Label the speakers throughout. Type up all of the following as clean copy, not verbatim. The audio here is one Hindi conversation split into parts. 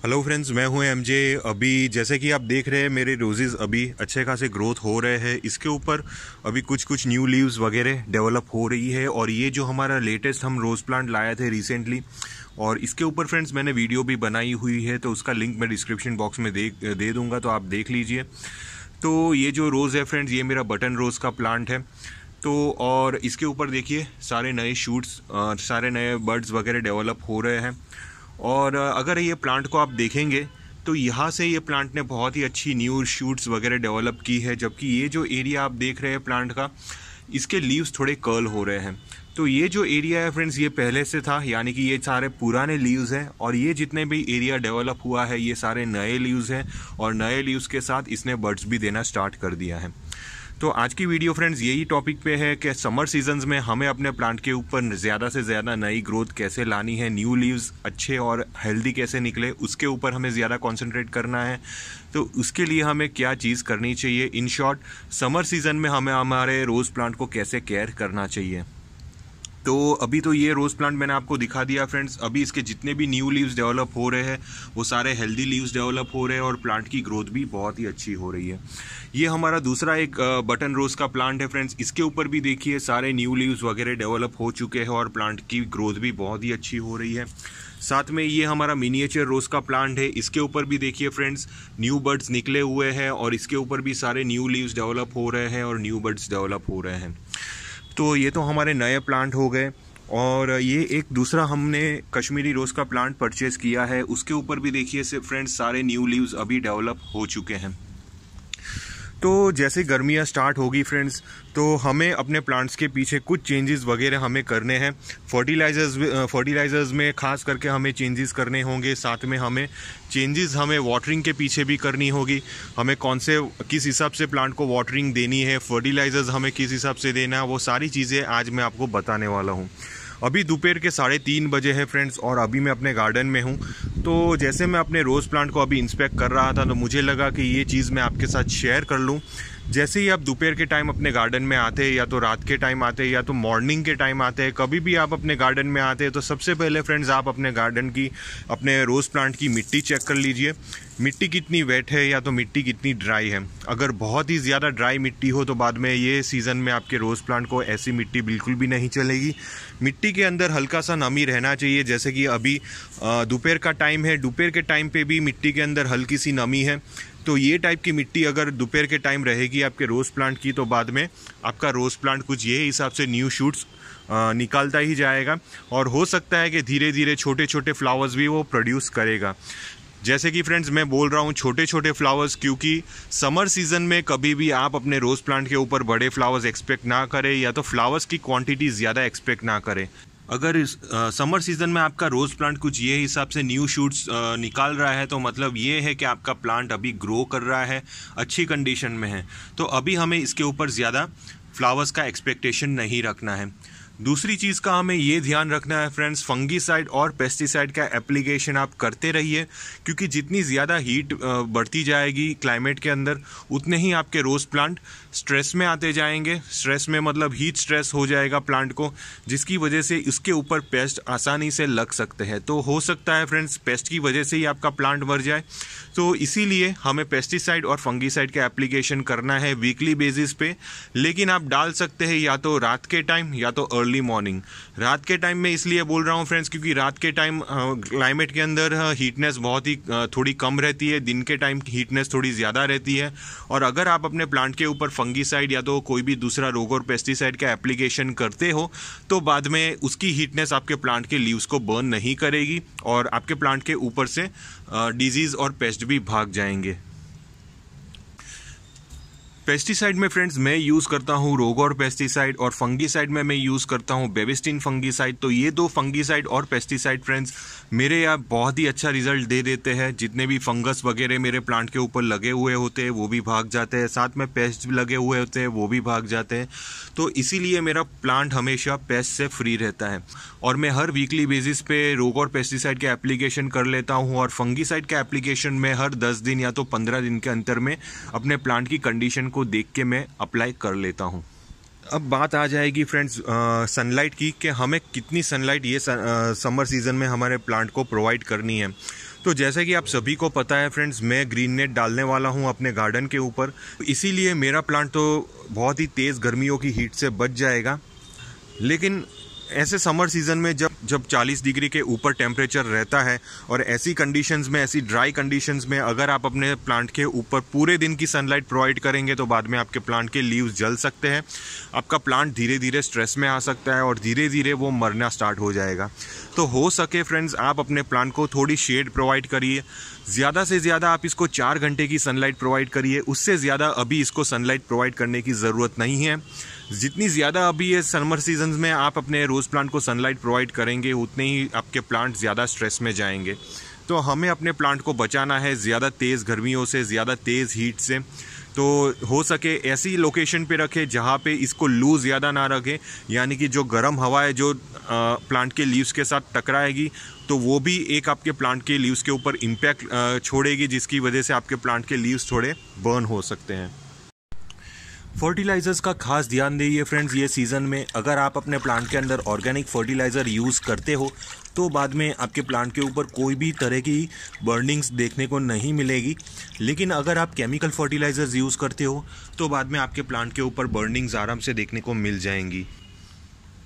Speaker 1: हेलो फ्रेंड्स, मैं हूं एमजे। अभी जैसे कि आप देख रहे हैं मेरे रोजेज़ अभी अच्छे खासे ग्रोथ हो रहे हैं। इसके ऊपर अभी कुछ न्यू लीव्स वगैरह डेवलप हो रही है। और ये जो हमारा लेटेस्ट हम रोज़ प्लांट लाए थे रिसेंटली, और इसके ऊपर फ्रेंड्स मैंने वीडियो भी बनाई हुई है, तो उसका लिंक मैं डिस्क्रिप्शन बॉक्स में दे दूंगा, तो आप देख लीजिए। तो ये जो रोज़ है फ्रेंड्स, ये मेरा बटन रोज़ का प्लांट है। तो और इसके ऊपर देखिए सारे नए शूट्स, सारे नए बर्ड्स वगैरह डेवलप हो रहे हैं। और अगर ये प्लांट को आप देखेंगे तो यहाँ से ये प्लांट ने बहुत ही अच्छी न्यू शूट्स वगैरह डेवलप की है। जबकि ये जो एरिया आप देख रहे हैं प्लांट का, इसके लीव्स थोड़े कर्ल हो रहे हैं। तो ये जो एरिया है फ्रेंड्स, ये पहले से था, यानी कि ये सारे पुराने लीव्स हैं। और ये जितने भी एरिया डेवलप हुआ है ये सारे नए लीव्स हैं। और नए लीव्स के साथ इसने बर्ड्स भी देना स्टार्ट कर दिया है। तो आज की वीडियो फ्रेंड्स यही टॉपिक पे है कि समर सीजन्स में हमें अपने प्लांट के ऊपर ज़्यादा से ज़्यादा नई ग्रोथ कैसे लानी है, न्यू लीव्स अच्छे और हेल्दी कैसे निकले, उसके ऊपर हमें ज़्यादा कंसंट्रेट करना है। तो उसके लिए हमें क्या चीज़ करनी चाहिए, इन शॉर्ट समर सीजन में हमें हमारे रोज़ प्लांट को कैसे केयर करना चाहिए। तो अभी तो ये रोज़ प्लांट मैंने आपको दिखा दिया फ्रेंड्स। अभी इसके जितने भी न्यू लीव्स डेवलप हो रहे हैं वो सारे हेल्दी लीव्स डेवलप हो रहे हैं और प्लांट की ग्रोथ भी बहुत ही अच्छी हो रही है। ये हमारा दूसरा एक बटन रोज़ का प्लांट है फ्रेंड्स। इसके ऊपर भी देखिए सारे न्यू लीव्स वगैरह डेवलप हो चुके हैं और प्लांट की ग्रोथ भी बहुत ही अच्छी हो रही है। साथ में ये हमारा मिनिएचर रोज़ का प्लांट है। इसके ऊपर भी देखिए फ्रेंड्स न्यू बर्ड्स निकले हुए हैं और इसके ऊपर भी सारे न्यू लीव्स डेवलप हो रहे हैं और न्यू बर्ड्स डेवलप हो रहे हैं। तो ये तो हमारे नए प्लांट हो गए। और ये एक दूसरा हमने कश्मीरी रोज़ का प्लांट परचेज़ किया है, उसके ऊपर भी देखिए से फ्रेंड्स सारे न्यू लीव्स अभी डेवलप हो चुके हैं। तो जैसे गर्मियाँ स्टार्ट होगी फ्रेंड्स, तो हमें अपने प्लांट्स के पीछे कुछ चेंजेस वगैरह हमें करने हैं। फर्टिलाइजर्स में खास करके हमें चेंजेस करने होंगे। साथ में हमें चेंजेस हमें वाटरिंग के पीछे भी करनी होगी। हमें किस हिसाब से प्लांट को वाटरिंग देनी है, फर्टिलाइजर्स हमें किस हिसाब से देना है, वो सारी चीज़ें आज मैं आपको बताने वाला हूँ। अभी दोपहर के 3:30 बजे है फ्रेंड्स और अभी मैं अपने गार्डन में हूँ। तो जैसे मैं अपने रोज़ प्लांट को अभी इंस्पेक्ट कर रहा था तो मुझे लगा कि ये चीज़ मैं आपके साथ शेयर कर लूँ। जैसे ही आप दोपहर के टाइम अपने गार्डन में आते हैं, या तो रात के टाइम आते हैं या तो मॉर्निंग के टाइम आते हैं, कभी भी आप अपने गार्डन में आते हैं, तो सबसे पहले फ्रेंड्स आप अपने गार्डन की, अपने रोज़ प्लांट की मिट्टी चेक कर लीजिए। मिट्टी कितनी वेट है या तो मिट्टी कितनी ड्राई है। अगर बहुत ही ज़्यादा ड्राई मिट्टी हो तो बाद में ये सीज़न में आपके रोज़ प्लांट को ऐसी मिट्टी बिल्कुल भी नहीं चलेगी। मिट्टी के अंदर हल्का सा नमी रहना चाहिए। जैसे कि अभी दोपहर का टाइम है, दोपहर के टाइम पे भी मिट्टी के अंदर हल्की सी नमी है। तो ये टाइप की मिट्टी अगर दोपहर के टाइम रहेगी आपके रोज़ प्लांट की, तो बाद में आपका रोज़ प्लांट कुछ ये हिसाब से न्यू शूट्स निकालता ही जाएगा। और हो सकता है कि धीरे धीरे छोटे छोटे फ्लावर्स भी वो प्रोड्यूस करेगा। जैसे कि फ्रेंड्स मैं बोल रहा हूँ छोटे छोटे फ्लावर्स, क्योंकि समर सीज़न में कभी भी आप अपने रोज़ प्लांट के ऊपर बड़े फ्लावर्स एक्सपेक्ट ना करें, या तो फ्लावर्स की क्वांटिटी ज़्यादा एक्सपेक्ट ना करें। अगर इस समर सीज़न में आपका रोज़ प्लांट कुछ ये हिसाब से न्यू शूट्स निकाल रहा है, तो मतलब ये है कि आपका प्लांट अभी ग्रो कर रहा है, अच्छी कंडीशन में है। तो अभी हमें इसके ऊपर ज़्यादा फ्लावर्स का एक्सपेक्टेशन नहीं रखना है। दूसरी चीज़ का हमें ये ध्यान रखना है फ्रेंड्स, फंगीसाइड और पेस्टिसाइड का एप्लीकेशन आप करते रहिए। क्योंकि जितनी ज़्यादा हीट बढ़ती जाएगी क्लाइमेट के अंदर, उतने ही आपके रोज़ प्लांट स्ट्रेस में आते जाएंगे। स्ट्रेस में मतलब हीट स्ट्रेस हो जाएगा प्लांट को, जिसकी वजह से इसके ऊपर पेस्ट आसानी से लग सकते हैं। तो हो सकता है फ्रेंड्स पेस्ट की वजह से ही आपका प्लांट मर जाए। तो इसीलिए हमें पेस्टिसाइड और फंगीसाइड का एप्लीकेशन करना है वीकली बेसिस पे। लेकिन आप डाल सकते हैं या तो रात के टाइम या तो अर्ली मॉर्निंग। रात के टाइम में इसलिए बोल रहा हूँ फ्रेंड्स, क्योंकि रात के टाइम क्लाइमेट के अंदर हीटनेस बहुत ही थोड़ी कम रहती है, दिन के टाइम हीटनेस थोड़ी ज़्यादा रहती है। और अगर आप अपने प्लांट के ऊपर फंगीसाइड या तो कोई भी दूसरा रोग और पेस्टिसाइड का एप्लीकेशन करते हो, तो बाद में उसकी हीटनेस आपके प्लांट के लीव्स को बर्न नहीं करेगी और आपके प्लांट के ऊपर से डिजीज़ और पेस्ट भी भाग जाएंगे। पेस्टिसाइड में फ्रेंड्स मैं यूज़ करता हूँ रोगोर पेस्टिसाइड, और फंगीसाइड में मैं यूज़ करता हूँ बेविस्टिन फंगीसाइड। तो ये दो फंगीसाइड और पेस्टिसाइड फ्रेंड्स मेरे यहाँ बहुत ही अच्छा रिजल्ट दे देते हैं। जितने भी फंगस वगैरह मेरे प्लांट के ऊपर लगे हुए होते हैं वो भी भाग जाते हैं, साथ में पेस्ट भी लगे हुए होते हैं वो भी भाग जाते हैं। तो इसीलिए मेरा प्लांट हमेशा पेस्ट से फ्री रहता है। और मैं हर वीकली बेसिस पे रोगोर पेस्टिसाइड के एप्लीकेशन कर लेता हूँ, और फंगीसाइड का एप्लीकेशन मैं हर 10 दिन या तो 15 दिन के अंतर में अपने प्लांट की कंडीशन को देख के मैं अप्लाई कर लेता हूँ। अब बात आ जाएगी फ्रेंड्स सनलाइट की, कि हमें कितनी सनलाइट ये समर सीज़न में हमारे प्लांट को प्रोवाइड करनी है। तो जैसे कि आप सभी को पता है फ्रेंड्स, मैं ग्रीन नेट डालने वाला हूं अपने गार्डन के ऊपर, इसीलिए मेरा प्लांट तो बहुत ही तेज़ गर्मियों की हीट से बच जाएगा। लेकिन ऐसे समर सीज़न में जब 40 डिग्री के ऊपर टेम्परेचर रहता है और ऐसी कंडीशंस में, ऐसी ड्राई कंडीशंस में अगर आप अपने प्लांट के ऊपर पूरे दिन की सनलाइट प्रोवाइड करेंगे तो बाद में आपके प्लांट के लीव्स जल सकते हैं, आपका प्लांट धीरे धीरे स्ट्रेस में आ सकता है और धीरे धीरे वो मरना स्टार्ट हो जाएगा। तो हो सके फ्रेंड्स, आप अपने प्लांट को थोड़ी शेड प्रोवाइड करिए, ज़्यादा से ज़्यादा आप इसको 4 घंटे की सनलाइट प्रोवाइड करिए, उससे ज़्यादा अभी इसको सनलाइट प्रोवाइड करने की ज़रूरत नहीं है। जितनी ज़्यादा अभी ये समर सीजन्स में आप अपने रोज़ प्लांट को सनलाइट प्रोवाइड करेंगे उतने ही आपके प्लांट ज़्यादा स्ट्रेस में जाएंगे। तो हमें अपने प्लांट को बचाना है ज़्यादा तेज़ गर्मियों से, ज़्यादा तेज़ हीट से। तो हो सके ऐसी लोकेशन पे रखें जहाँ पे इसको लू ज़्यादा ना रखें, यानी कि जो गर्म हवा है जो प्लांट के लीव्स के साथ टकराएगी तो वो भी एक आपके प्लांट के लीव्स के ऊपर इम्पैक्ट छोड़ेगी, जिसकी वजह से आपके प्लांट के लीव्स थोड़े बर्न हो सकते हैं। फर्टिलाइजर्स का खास ध्यान दीजिए फ्रेंड्स, ये सीज़न में अगर आप अपने प्लांट के अंदर ऑर्गेनिक फर्टिलाइज़र यूज़ करते हो तो बाद में आपके प्लांट के ऊपर कोई भी तरह की बर्निंग्स देखने को नहीं मिलेगी। लेकिन अगर आप केमिकल फर्टिलाइजर्स यूज़ करते हो तो बाद में आपके प्लांट के ऊपर बर्निंग्स आराम से देखने को मिल जाएंगी।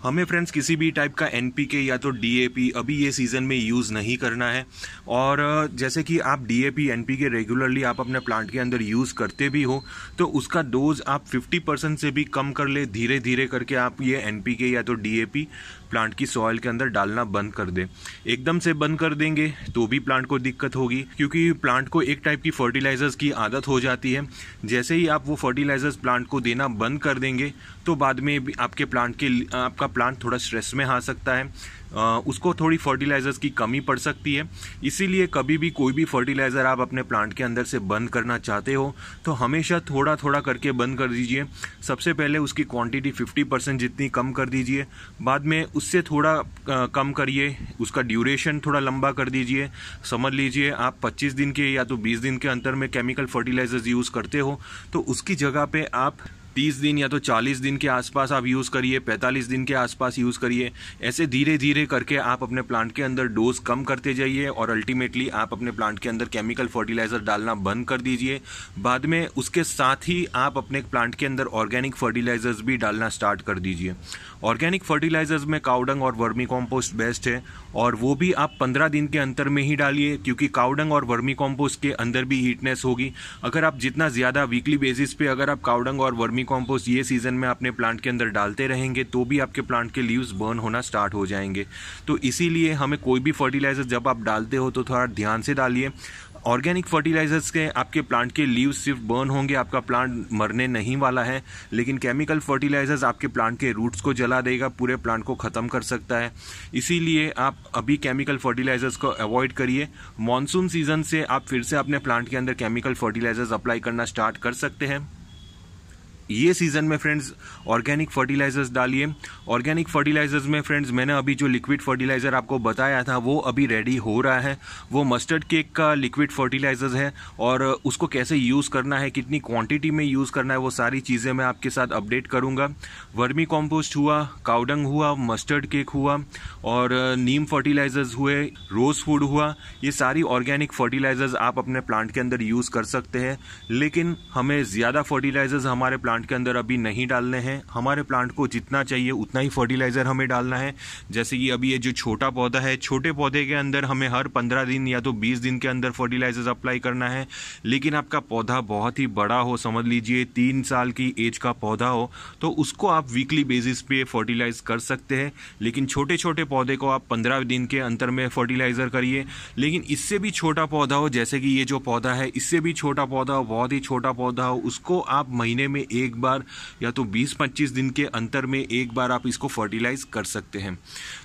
Speaker 1: हमें फ्रेंड्स किसी भी टाइप का NPK या तो DAP अभी ये सीज़न में यूज़ नहीं करना है। और जैसे कि आप DAP NPK रेगुलरली आप अपने प्लांट के अंदर यूज़ करते भी हो तो उसका डोज आप 50% से भी कम कर ले, धीरे धीरे करके आप ये NPK या तो DAP प्लांट की सॉइल के अंदर डालना बंद कर दें। एकदम से बंद कर देंगे तो भी प्लांट को दिक्कत होगी, क्योंकि प्लांट को एक टाइप की फर्टिलाइजर्स की आदत हो जाती है। जैसे ही आप वो फर्टिलाइजर्स प्लांट को देना बंद कर देंगे तो बाद में आपका प्लांट थोड़ा स्ट्रेस में आ सकता है, उसको थोड़ी फर्टिलाइजर्स की कमी पड़ सकती है। इसीलिए कभी भी कोई भी फर्टिलाइज़र आप अपने प्लांट के अंदर से बंद करना चाहते हो तो हमेशा थोड़ा थोड़ा करके बंद कर दीजिए। सबसे पहले उसकी क्वांटिटी 50% जितनी कम कर दीजिए, बाद में उससे थोड़ा कम करिए, उसका ड्यूरेशन थोड़ा लंबा कर दीजिए। समझ लीजिए आप 25 दिन के या तो 20 दिन के अंतर में केमिकल फर्टिलाइजर्स यूज़ करते हो तो उसकी जगह पे आप 30 दिन या तो 40 दिन के आसपास आप यूज़ करिए, 45 दिन के आसपास यूज़ करिए। ऐसे धीरे धीरे करके आप अपने प्लांट के अंदर डोज कम करते जाइए और अल्टीमेटली आप अपने प्लांट के अंदर केमिकल फर्टिलाइज़र डालना बंद कर दीजिए। बाद में उसके साथ ही आप अपने प्लांट के अंदर ऑर्गेनिक फर्टिलाइजर्स भी डालना स्टार्ट कर दीजिए। ऑर्गेनिक फर्टिलाइजर्स में काउडंग और वर्मी कॉम्पोस्ट बेस्ट है और वो भी आप 15 दिन के अंतर में ही डालिए, क्योंकि काउडंग और वर्मी कॉम्पोस्ट के अंदर भी हीटनेस होगी। अगर आप जितना ज़्यादा वीकली बेसिस पे अगर आप काउडंग और वर्मी कॉम्पोस्ट ये सीज़न में अपने प्लांट के अंदर डालते रहेंगे तो भी आपके प्लांट के लीव्स बर्न होना स्टार्ट हो जाएंगे। तो इसीलिए हमें कोई भी फर्टिलाइजर जब आप डालते हो तो थोड़ा ध्यान से डालिए। ऑर्गेनिक फर्टिलाइजर्स के आपके प्लांट के लीव्स सिर्फ बर्न होंगे, आपका प्लांट मरने नहीं वाला है। लेकिन केमिकल फर्टिलाइजर्स आपके प्लांट के रूट्स को जला देगा, पूरे प्लांट को ख़त्म कर सकता है। इसीलिए आप अभी केमिकल फर्टिलाइजर्स को अवॉइड करिए। मॉनसून सीजन से आप फिर से अपने प्लांट के अंदर केमिकल फर्टिलाइजर्स अप्लाई करना स्टार्ट कर सकते हैं। ये सीज़न में फ्रेंड्स ऑर्गेनिक फर्टिलाइजर्स डालिए। ऑर्गेनिक फर्टिलाइजर्स में फ्रेंड्स मैंने अभी जो लिक्विड फर्टिलाइज़र आपको बताया था वो अभी रेडी हो रहा है। वो मस्टर्ड केक का लिक्विड फर्टिलाइजर्स है और उसको कैसे यूज़ करना है, कितनी क्वांटिटी में यूज़ करना है, वो सारी चीज़ें मैं आपके साथ अपडेट करूँगा। वर्मी कॉम्पोस्ट हुआ, काउडंग हुआ, मस्टर्ड केक हुआ और नीम फर्टिलाइजर्स हुए, रोज़ फूड हुआ, ये सारी ऑर्गेनिक फर्टिलाइजर्स आप अपने प्लांट के अंदर यूज़ कर सकते हैं। लेकिन हमें ज़्यादा फर्टिलाइजर्स हमारे प्लांट के अंदर अभी नहीं डालने हैं। हमारे प्लांट को जितना चाहिए उतना ही फर्टिलाइजर हमें डालना है। जैसे कि अभी ये जो छोटा पौधा है, छोटे पौधे के अंदर हमें हर 15 दिन या तो 20 दिन के अंदर फर्टिलाइजर्स अप्लाई करना है। लेकिन आपका पौधा बहुत ही बड़ा हो, समझ लीजिए 3 साल की एज का पौधा हो, तो उसको आप वीकली बेसिस पे फर्टिलाइज कर सकते हैं। लेकिन छोटे छोटे पौधे को आप 15 दिन के अंतर में फर्टिलाइजर करिए। लेकिन इससे भी छोटा पौधा हो, जैसे कि ये जो पौधा है इससे भी छोटा पौधा हो, बहुत ही छोटा पौधा हो, उसको आप महीने में एक बार या तो 20-25 दिन के अंतर में एक बार आप इसको फर्टिलाइज कर सकते हैं।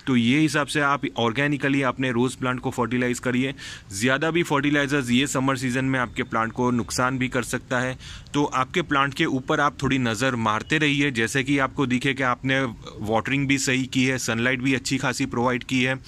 Speaker 1: तो ये हिसाब से आप ऑर्गेनिकली अपने रोज प्लांट को फर्टिलाइज करिए। ज़्यादा भी फर्टिलाइजर्स ये समर सीजन में आपके प्लांट को नुकसान भी कर सकता है। तो आपके प्लांट के ऊपर आप थोड़ी नज़र मारते रहिए, जैसे कि आपको दिखे कि आपने वाटरिंग भी सही की है, सनलाइट भी अच्छी खासी प्रोवाइड की है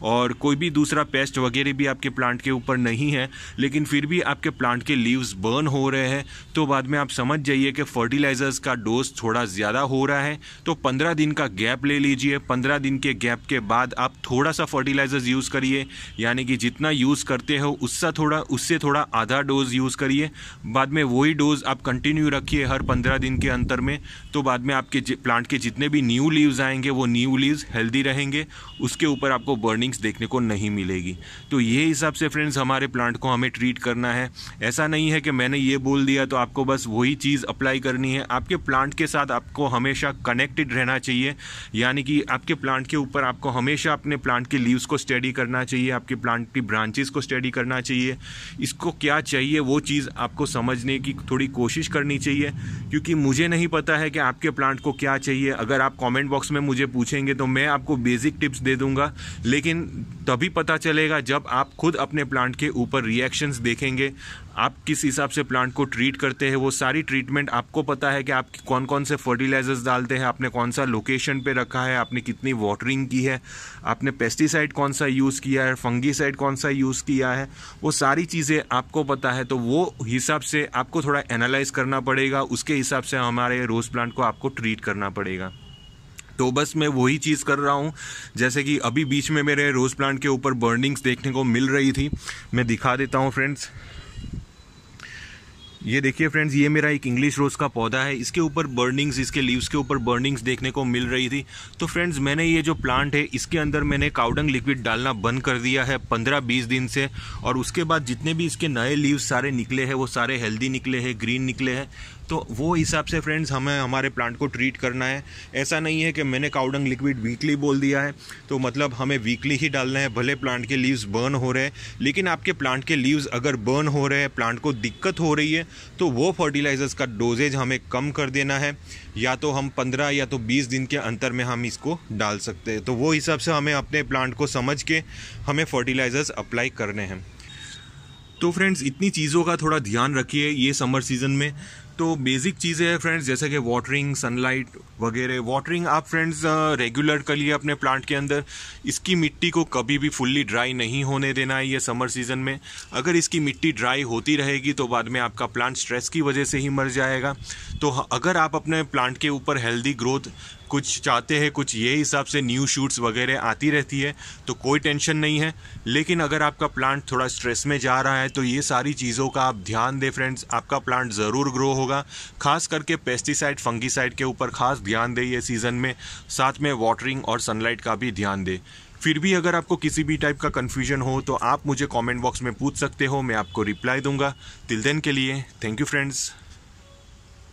Speaker 1: और कोई भी दूसरा पेस्ट वगैरह भी आपके प्लांट के ऊपर नहीं है, लेकिन फिर भी आपके प्लांट के लीव्स बर्न हो रहे हैं, तो बाद में आप समझ जाइए कि फर्टिलाइजर फर्टिलाइजर्स का डोज थोड़ा ज़्यादा हो रहा है तो 15 दिन का गैप ले लीजिए। 15 दिन के गैप के बाद आप थोड़ा सा फर्टिलाइजर्स यूज़ करिए, यानी कि जितना यूज़ करते हो उससे थोड़ा आधा डोज यूज़ करिए। बाद में वही डोज आप कंटिन्यू रखिए हर 15 दिन के अंतर में, तो बाद में आपके प्लांट के जितने भी न्यू लीव्स आएंगे वो न्यू लीव्स हेल्दी रहेंगे, उसके ऊपर आपको बर्निंग्स देखने को नहीं मिलेगी। तो ये हिसाब से फ्रेंड्स हमारे प्लांट को हमें ट्रीट करना है। ऐसा नहीं है कि मैंने ये बोल दिया तो आपको बस वही चीज़ अप्लाई करनी है। आपके प्लांट के साथ आपको हमेशा कनेक्टेड रहना चाहिए, यानी कि आपके प्लांट के ऊपर आपको हमेशा अपने प्लांट के लीव्स को स्टडी करना चाहिए, आपके प्लांट की ब्रांचेस को स्टडी करना चाहिए। इसको क्या चाहिए वो चीज़ आपको समझने की थोड़ी कोशिश करनी चाहिए, क्योंकि मुझे नहीं पता है कि आपके प्लांट को क्या चाहिए। अगर आप कमेंट बॉक्स में मुझे पूछेंगे तो मैं आपको बेसिक टिप्स दे दूंगा, लेकिन तभी पता चलेगा जब आप खुद अपने प्लांट के ऊपर रिएक्शंस देखेंगे। आप किस हिसाब से प्लांट को ट्रीट करते हैं वो सारी ट्रीटमेंट आपको पता है कि आप कौन कौन से फर्टिलाइजर्स डालते हैं, आपने कौन सा लोकेशन पे रखा है, आपने कितनी वाटरिंग की है, आपने पेस्टिसाइड कौन सा यूज़ किया है, फंगीसाइड कौन सा यूज़ किया है, वो सारी चीज़ें आपको पता है। तो वो हिसाब से आपको थोड़ा एनालाइज करना पड़ेगा, उसके हिसाब से हमारे रोज प्लांट को आपको ट्रीट करना पड़ेगा। तो बस मैं वही चीज़ कर रहा हूँ। जैसे कि अभी बीच में मेरे रोज़ प्लांट के ऊपर बर्निंग्स देखने को मिल रही थी, मैं दिखा देता हूँ फ्रेंड्स। ये देखिए फ्रेंड्स, ये मेरा एक इंग्लिश रोज़ का पौधा है, इसके ऊपर बर्निंग्स, इसके लीव्स के ऊपर बर्निंग्स देखने को मिल रही थी। तो फ्रेंड्स मैंने ये जो प्लांट है इसके अंदर मैंने काउडंग लिक्विड डालना बंद कर दिया है 15-20 दिन से, और उसके बाद जितने भी इसके नए लीव्स सारे निकले हैं वो सारे हेल्दी निकले हैं, ग्रीन निकले हैं। तो वो हिसाब से फ्रेंड्स हमें हमारे प्लांट को ट्रीट करना है। ऐसा नहीं है कि मैंने काउडंग लिक्विड वीकली बोल दिया है तो मतलब हमें वीकली ही डालना है। भले प्लांट के लीव्स बर्न हो रहे हैं, लेकिन आपके प्लांट के लीव्स अगर बर्न हो रहे हैं, प्लांट को दिक्कत हो रही है, तो वो फर्टिलाइजर्स का डोजेज हमें कम कर देना है, या तो हम 15 या तो 20 दिन के अंतर में हम इसको डाल सकते हैं। तो वो हिसाब से हमें अपने प्लांट को समझ के हमें फर्टिलाइजर्स अप्लाई करने हैं। तो फ्रेंड्स इतनी चीज़ों का थोड़ा ध्यान रखिए ये समर सीज़न में। तो बेसिक चीज़ें हैं फ्रेंड्स, जैसे कि वाटरिंग, सनलाइट वगैरह। वाटरिंग आप फ्रेंड्स रेगुलर करिए अपने प्लांट के अंदर। इसकी मिट्टी को कभी भी फुल्ली ड्राई नहीं होने देना है ये समर सीज़न में। अगर इसकी मिट्टी ड्राई होती रहेगी तो बाद में आपका प्लांट स्ट्रेस की वजह से ही मर जाएगा। तो अगर आप अपने प्लांट के ऊपर हेल्दी ग्रोथ कुछ चाहते हैं, कुछ ये हिसाब से न्यू शूट्स वगैरह आती रहती है, तो कोई टेंशन नहीं है। लेकिन अगर आपका प्लांट थोड़ा स्ट्रेस में जा रहा है तो ये सारी चीज़ों का आप ध्यान दें फ्रेंड्स, आपका प्लांट ज़रूर ग्रो होगा। खास करके पेस्टिसाइड, फंगीसाइड के ऊपर खास ध्यान दें ये सीज़न में, साथ में वाटरिंग और सनलाइट का भी ध्यान दें। फिर भी अगर आपको किसी भी टाइप का कन्फ्यूजन हो तो आप मुझे कमेंट बॉक्स में पूछ सकते हो, मैं आपको रिप्लाई दूंगा। टिल देन के लिए थैंक यू फ्रेंड्स।